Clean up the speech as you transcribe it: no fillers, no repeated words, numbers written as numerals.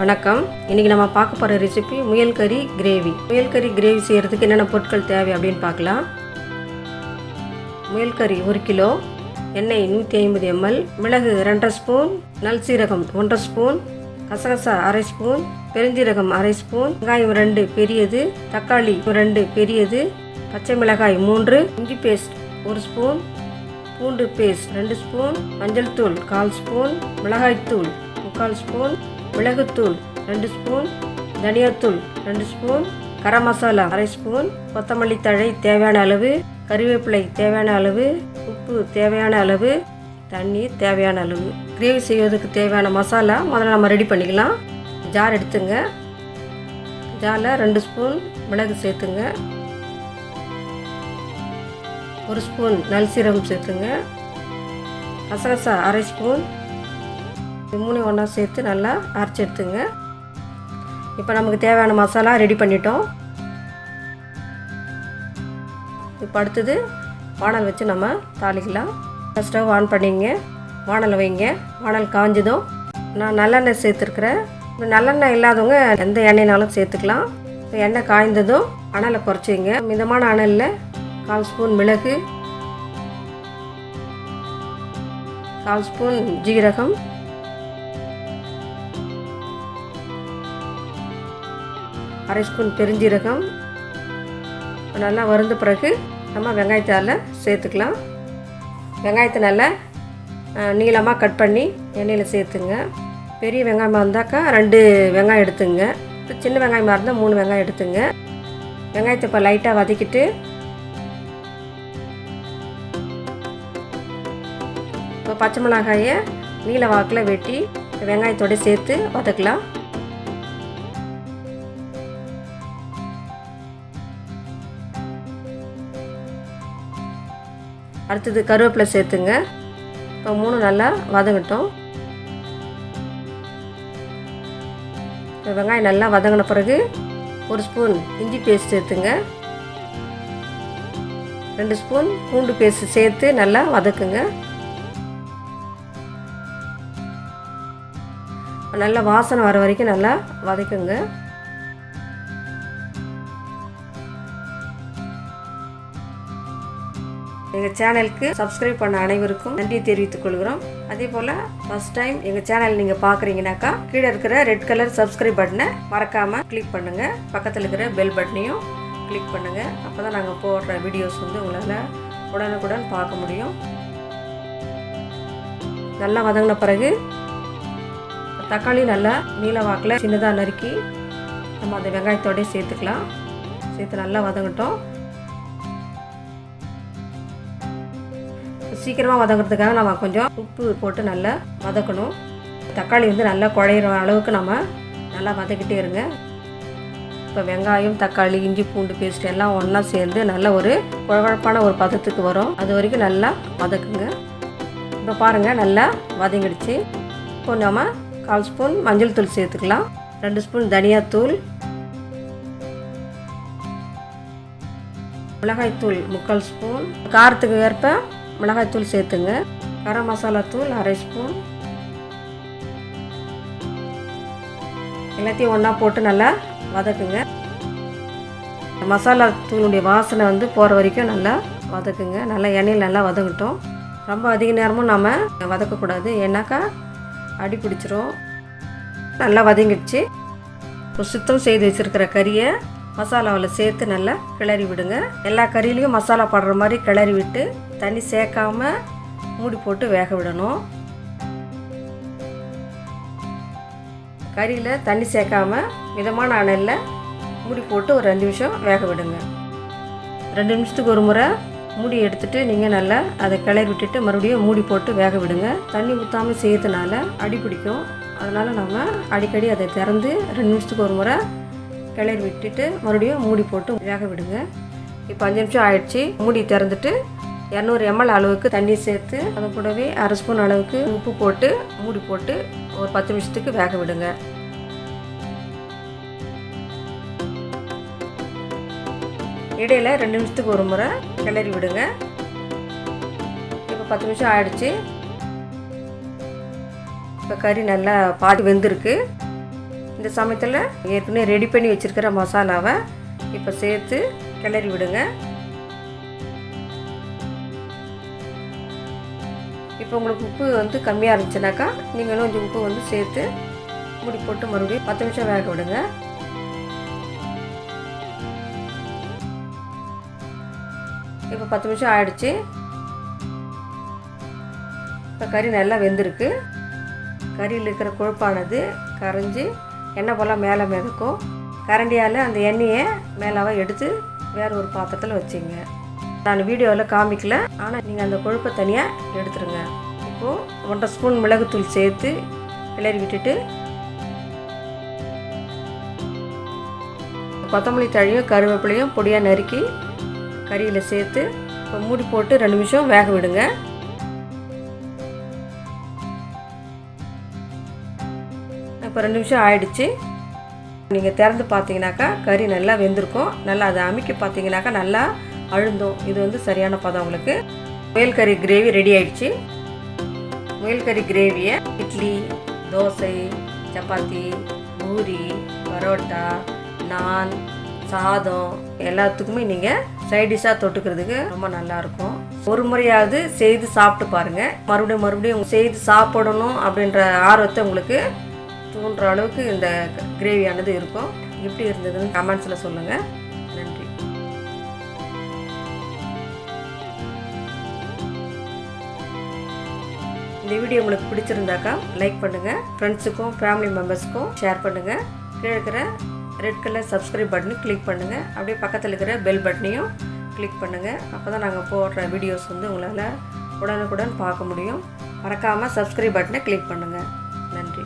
வணக்கம். இன்றைக்கி நம்ம பார்க்க போகிற ரெசிபி முயல் கறி கிரேவி. முயல் கறி கிரேவி செய்கிறதுக்கு என்னென்ன பொருட்கள் தேவை அப்படின்னு பார்க்கலாம். முயல் கறி 1 கிலோ, எண்ணெய் 150 ml, மிளகு 2 ஸ்பூன், நல் சீரகம் 1 ஸ்பூன், கசகசா 1/2 ஸ்பூன், பெருஞ்சீரகம் 1/2 ஸ்பூன், வெங்காயம் 2 பெரியது, தக்காளி 2 பெரியது, பச்சை மிளகாய் 3, இஞ்சி பேஸ்ட் 1 ஸ்பூன், பூண்டு பேஸ்ட் 2 ஸ்பூன், மஞ்சள் தூள் 1/4 ஸ்பூன், மிளகாய்த்தூள் 3/4 ஸ்பூன், மிளகுத்தூள் 2 ஸ்பூன், தனியாத்தூள் 2 ஸ்பூன், கரம் மசாலா 1/2 ஸ்பூன், கொத்தமல்லி தழை தேவையான அளவு, கறிவேப்பிலை தேவையான அளவு, உப்பு தேவையான அளவு, தண்ணீர் தேவையான அளவு. கிரேவி செய்வதற்கு தேவையான மசாலா முதல்ல நம்ம ரெடி பண்ணிக்கலாம். ஜார் எடுத்துங்க. ஜாரில் 2 ஸ்பூன் மிளகு சேர்த்துங்க, 1 ஸ்பூன் நல் சீரகம் சேர்த்துங்க, கசகசா 1/2 ஸ்பூன், இது 3 ஒன்றா சேர்த்து நல்லா அரைச்சி எடுத்துங்க. இப்போ நமக்கு தேவையான மசாலா ரெடி பண்ணிட்டோம். இப்போ அடுத்தது வானல் வச்சு நம்ம தாளிக்கலாம். ஸ்டவ் ஆன் பண்ணிங்க, வானல் வைங்க. வானல் காஞ்சதும் நான் நல்லெண்ணெய் சேர்த்துருக்குறேன். இப்போ நல்லெண்ணெய் இல்லாதவங்க எந்த எண்ணெய்னாலும் சேர்த்துக்கலாம். இப்போ எண்ணெய் காய்ந்ததும் அனலை குறைச்சிங்க. மிதமான அனலில் 1/4 ஸ்பூன் மிளகு, 1/4 ஸ்பூன் ஜீரகம், 1/2 ஸ்பூன் பெருஞ்சீரகம் நல்லா வறுந்த பிறகு நம்ம வெங்காயத்தை அதில் சேர்த்துக்கலாம். வெங்காயத்தை நல்லா நீளமாக கட் பண்ணி எண்ணெயில் சேர்த்துங்க. பெரிய வெங்காயமாக இருந்தாக்கா 2 வெங்காயம் எடுத்துங்க. இப்போ சின்ன வெங்காயமாக இருந்தால் 3 வெங்காயம் எடுத்துங்க. வெங்காயத்தை இப்போ லைட்டாக வதக்கிட்டு இப்போ பச்சை மிளகாயை நீல வாக்கில் வெட்டி வெங்காயத்தோடு சேர்த்து வதக்கலாம். அடுத்தது கருவேப்பிலை சேர்த்துங்க. இப்போ 3 நல்லா வதங்கட்டும். இப்போ வெங்காயம் நல்லா வதங்கின பிறகு 1 ஸ்பூன் இஞ்சி பேஸ்ட் சேர்த்துங்க, 2 ஸ்பூன் பூண்டு பேஸ்ட் சேர்த்து நல்லா வதக்குங்க. நல்லா வாசனை வர வரைக்கும் நல்லா வதக்குங்க. எங்கள் சேனலுக்கு சப்ஸ்கிரைப் பண்ண அனைவருக்கும் நன்றி தெரிவித்துக் கொள்கிறோம். அதே போல் ஃபஸ்ட் டைம் எங்கள் சேனல் நீங்கள் பார்க்குறீங்கனாக்கா கீழே இருக்கிற ரெட் கலர் சப்ஸ்கிரைப் பட்டனை மறக்காமல் கிளிக் பண்ணுங்கள். பக்கத்தில் இருக்கிற பெல் பட்டனையும் கிளிக் பண்ணுங்கள். அப்போ தான் நாங்கள் போடுற வீடியோஸ் உங்களால் உடனுக்குடன் பார்க்க முடியும். நல்லா வதங்கின பிறகு தக்காளி நல்லா நீல வாக்கில் சின்னதாக நறுக்கி நம்ம அந்த வெங்காயத்தோடய சேர்த்துக்கலாம். சேர்த்து நல்லா வதங்கட்டும். சீக்கிரமாக வதங்கிறதுக்காக நம்ம கொஞ்சம் உப்பு போட்டு நல்லா வதக்கணும். தக்காளி நல்லா குழையிற அளவுக்கு நம்ம நல்லா வதக்கிட்டே இருங்க. இப்போ வெங்காயம், தக்காளி, இஞ்சி பூண்டு பேஸ்ட் எல்லாம் ஒன்றா சேர்ந்து நல்ல ஒரு குழகுழப்பான ஒரு பதத்துக்கு வரும். அது வரைக்கும் நல்லா வதக்குங்க. இப்போ பாருங்கள் நல்லா வதங்கிடுச்சு. இப்போ நம்ம 1/4 ஸ்பூன் மஞ்சள் தூள் சேர்த்துக்கலாம், 2 ஸ்பூன் தனியாத்தூள், மிளகாய்த்தூள் 3/4 ஸ்பூன், காரத்துக்கு ஏற்ப மிளகாய்த்தூள் சேர்த்துங்க, கரம் மசாலா தூள் 1/2 ஸ்பூன், எல்லாத்தையும் ஒன்றா போட்டு நல்லா வதக்குங்க. மசாலா தூளுடைய வாசனை போகிற வரைக்கும் நல்லா வதக்குங்க. நல்லா எண்ணெயில் நல்லா வதங்கட்டும். ரொம்ப அதிக நேரமும் நம்ம வதக்கக்கூடாது, ஏன்னாக்கா அடி பிடிச்சிரும். நல்லா வதங்கிடுச்சு. இப்போ சுத்தம் செய்து வச்சுருக்கிற கறியை மசாலாவில் சேர்த்து நல்லா கிளறி விடுங்க. எல்லா கறியிலையும் மசாலா படுற மாதிரி கிளறி விட்டு தண்ணி சேர்க்காம மூடி போட்டு வேக விடணும். கறியில் தண்ணி சேர்க்காம மிதமான அனலில் மூடி போட்டு ஒரு 2 நிமிஷம் வேக விடுங்க. 2 நிமிஷத்துக்கு ஒரு முறை மூடி எடுத்துகிட்டு நீங்கள் நல்லா அதை கிளறி விட்டுட்டு மறுபடியும் மூடி போட்டு வேக விடுங்க. தண்ணி ஊற்றாமல் செய்யறதுனால அடி பிடிக்கும். அதனால் நம்ம அடிக்கடி அதை திறந்து 2 நிமிஷத்துக்கு ஒரு முறை கிளறி விட்டுட்டு மறுபடியும் மூடி போட்டு வேக விடுங்க. இப்போ 5 நிமிஷம் ஆயிடுச்சு. மூடி திறந்துட்டு 200 ml அளவுக்கு தண்ணி சேர்த்து அது கூடவே 1/2 ஸ்பூன் அளவுக்கு உப்பு போட்டு மூடி போட்டு ஒரு 10 நிமிஷத்துக்கு வேக விடுங்க. இடையில 2 நிமிஷத்துக்கு ஒரு முறை கிளறி விடுங்க. இப்போ 10 நிமிஷம் ஆயிடுச்சு. இப்போ கறி நல்லா பாதி வெந்திருக்கு. இந்த சமயத்தில் ஏற்கனவே ரெடி பண்ணி வச்சுருக்கிற மசாலாவை இப்போ சேர்த்து கிளறி விடுங்க. இப்போ உங்களுக்கு உப்பு வந்து கம்மியாக இருந்துச்சுனாக்கா நீங்கள் இன்னும் கொஞ்சம் உப்பு வந்து சேர்த்து மூடி போட்டு மறுபடியும் 10 நிமிஷம் வேக விடுங்க. இப்போ 10 நிமிஷம் ஆயிடுச்சு. இப்போ கறி நல்லா வெந்திருக்கு. கறியில் இருக்கிற கொழுப்பானது கரைஞ்சி எண்ணெய் போல் மேலே மிதக்கும். கரண்டியால் அந்த எண்ணெயை மேலாக எடுத்து வேறு ஒரு பாத்திரத்தில் வச்சுங்க. நான் வீடியோவில் காமிக்கல, ஆனால் நீங்கள் அந்த கொழுப்பை தனியாக எடுத்துருங்க. இப்போது 1.5 ஸ்பூன் மிளகுத்தூள் சேர்த்து கிளறி விட்டுட்டு கொத்தமல்லி தழையும் கருவேப்பிலையும் பொடியாக நறுக்கி கறியில் சேர்த்து இப்போ மூடி போட்டு 2 நிமிஷம் வேக விடுங்க. இப்போ 2 நிமிஷம் ஆயிடுச்சு. நீங்கள் திறந்து பார்த்தீங்கன்னாக்கா கறி நல்லா வெந்திருக்கும். நல்லா அதை அமுக்கி பார்த்தீங்கன்னாக்கா நல்லா அழுந்தும். இது வந்து சரியான பதம் உங்களுக்கு. முயல் கறி கிரேவி ரெடி ஆயிடுச்சு. முயல் கறி கிரேவியை இட்லி, தோசை, சப்பாத்தி, பூரி, பரோட்டா, நான், சாதம் எல்லாத்துக்குமே நீங்கள் சைடிஷாக தொட்டுக்கிறதுக்கு ரொம்ப நல்லாயிருக்கும். ஒரு முறையாவது செய்து சாப்பிட்டு பாருங்கள். மறுபடியும் செய்து சாப்பிடணும் அப்படின்ற ஆர்வத்தை உங்களுக்கு தூண்டுற அளவுக்கு இந்த கிரேவியானது இருக்கும். எப்படி இருந்ததுன்னு கமெண்ட்ஸில் சொல்லுங்கள். நன்றி. இந்த வீடியோ உங்களுக்கு பிடிச்சிருந்தாக்கா லைக் பண்ணுங்கள். ஃப்ரெண்ட்ஸுக்கும் ஃபேமிலி மெம்பர்ஸுக்கும் ஷேர் பண்ணுங்கள். கீழே இருக்கிற ரெட் கலர் சப்ஸ்கிரைப் பட்டனையும் கிளிக் பண்ணுங்கள். அப்படியே பக்கத்தில் இருக்கிற பெல் பட்டனையும் கிளிக் பண்ணுங்கள். அப்போ தான் நாங்கள் போடுற வீடியோஸ் வந்து உங்களால் உடனுக்குடன் பார்க்க முடியும். மறக்காமல் சப்ஸ்கிரைப் பட்டனை கிளிக் பண்ணுங்கள். நன்றி.